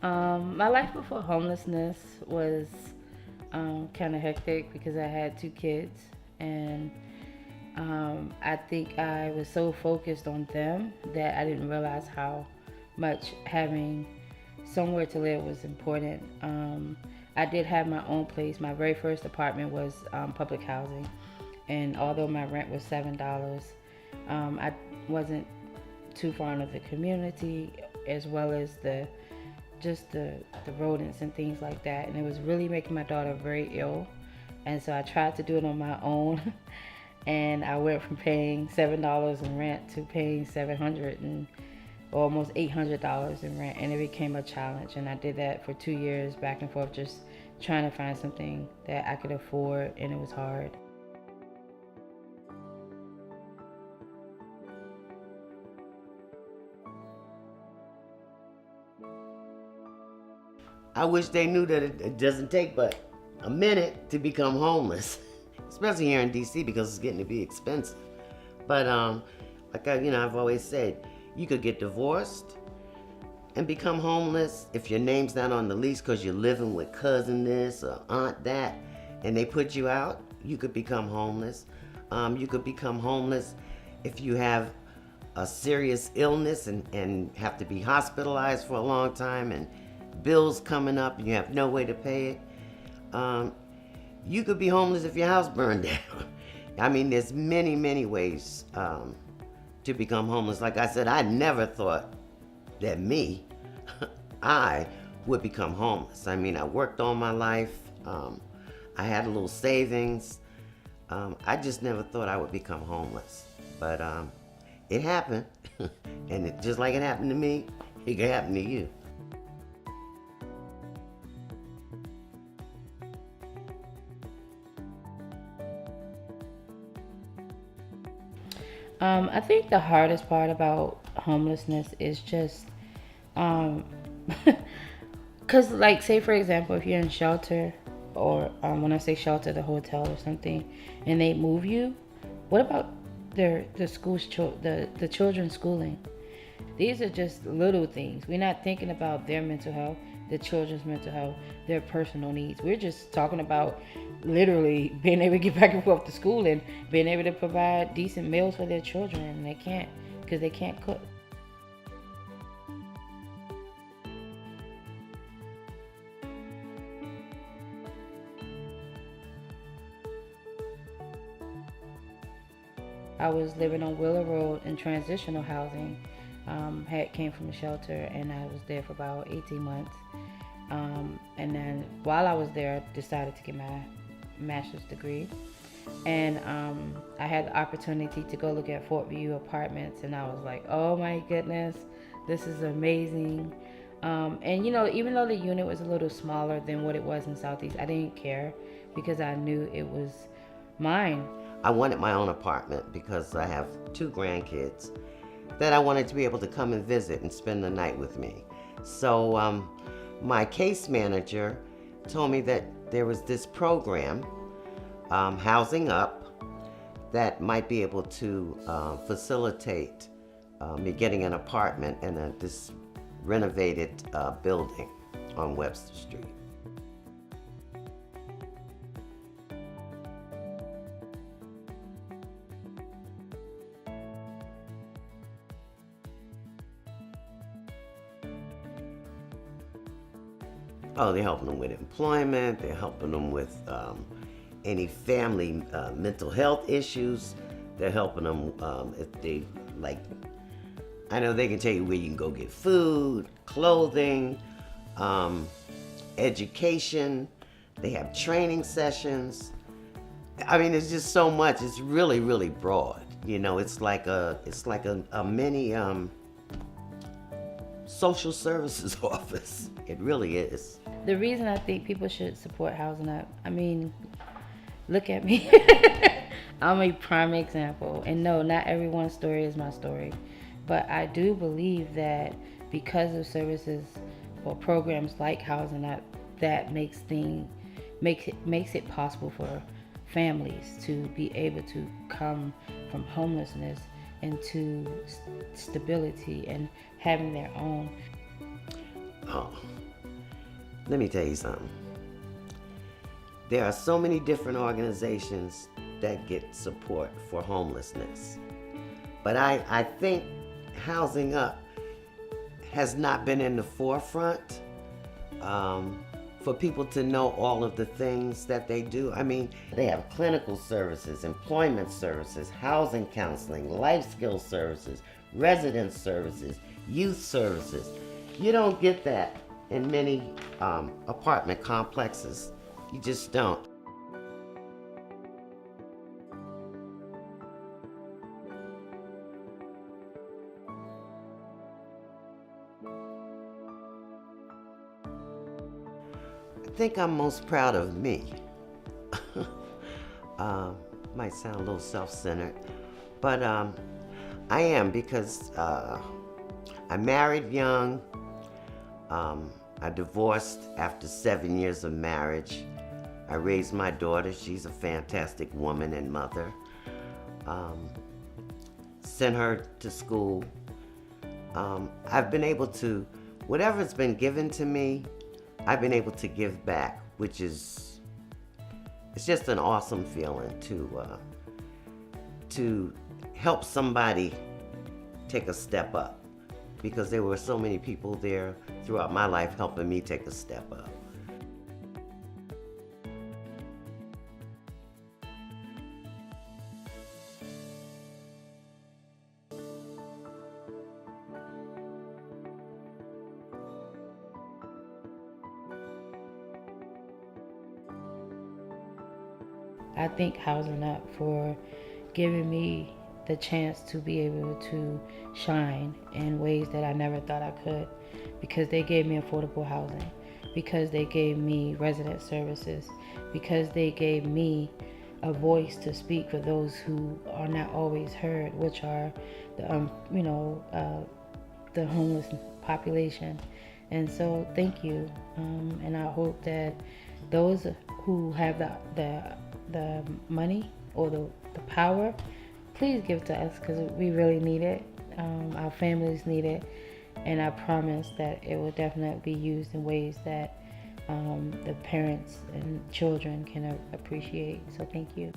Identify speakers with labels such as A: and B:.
A: My life before homelessness was kind of hectic because I had two kids, and I think I was so focused on them that I didn't realize how much having somewhere to live was important. I did have my own place. My very first apartment was public housing, and although my rent was $7, I wasn't too far into the community, as well as the rodents and things like that, and it was really making my daughter very ill. And so I tried to do it on my own, and I went from paying $7 in rent to paying 700 and almost $800 in rent, and it became a challenge. And I did that for 2 years, back and forth, just trying to find something that I could afford, and it was hard.
B: I wish they knew that it doesn't take but a minute to become homeless, especially here in DC because it's getting to be expensive. But I've always said, you could get divorced and become homeless if your name's not on the lease because you're living with cousin this or aunt that, and they put you out. You could become homeless. You could become homeless if you have a serious illness and have to be hospitalized for a long time and bills coming up and you have no way to pay it. You could be homeless if your house burned down. I mean, there's many, many ways to become homeless. Like I said, I never thought that I would become homeless. I mean, I worked all my life. I had a little savings. I just never thought I would become homeless. But it happened. And just like it happened to me, it could happen to you.
A: I think the hardest part about homelessness is just, um, cause like say for example, if you're in shelter, or when I say shelter, the hotel or something, and they move you, what about the children's schooling? These are just little things. We're not thinking about their mental health, the children's mental health, their personal needs. We're just talking about literally being able to get back and forth to school and being able to provide decent meals for their children, and they can't because they can't cook. I was living on Willow Road in transitional housing. Had came from a shelter, and I was there for about 18 months. And then while I was there, I decided to get my master's degree. And I had the opportunity to go look at Fort View apartments, and I was like, oh my goodness, this is amazing. And even though the unit was a little smaller than what it was in Southeast, I didn't care because I knew it was mine.
B: I wanted my own apartment because I have two grandkids that I wanted to be able to come and visit and spend the night with me. So my case manager told me that there was this program, Housing Up, that might be able to facilitate me getting an apartment in this renovated building on Webster Street. Oh, they're helping them with employment. They're helping them with any family mental health issues. They're helping them if they like. I know they can tell you where you can go get food, clothing, education. They have training sessions. I mean, it's just so much. It's really, really broad. It's like a mini social services office. It really is.
A: The reason I think people should support Housing Up, I mean, look at me. I'm a prime example. And no, not everyone's story is my story. But I do believe that because of services or programs like Housing Up, that makes it possible for families to be able to come from homelessness into stability and having their own.
B: Oh, let me tell you something. There are so many different organizations that get support for homelessness. But I think Housing Up has not been in the forefront for people to know all of the things that they do. I mean, they have clinical services, employment services, housing counseling, life skills services, residence services, youth services. You don't get that in many apartment complexes. You just don't. I think I'm most proud of me. Might sound a little self-centered, but I am, because I married young. I divorced after 7 years of marriage. I raised my daughter. She's a fantastic woman and mother. Sent her to school. I've been able to, whatever's been given to me, I've been able to give back, which is, it's just an awesome feeling to help somebody take a step up, because there were so many people there throughout my life helping me take a step up.
A: I thank Housing Up for giving me the chance to be able to shine in ways that I never thought I could, because they gave me affordable housing, because they gave me resident services, because they gave me a voice to speak for those who are not always heard, which are the the homeless population. And so thank you, and I hope that those who have the money or the power, please give to us, because we really need it. Our families need it, and I promise that it will definitely be used in ways that the parents and children can appreciate. So thank you.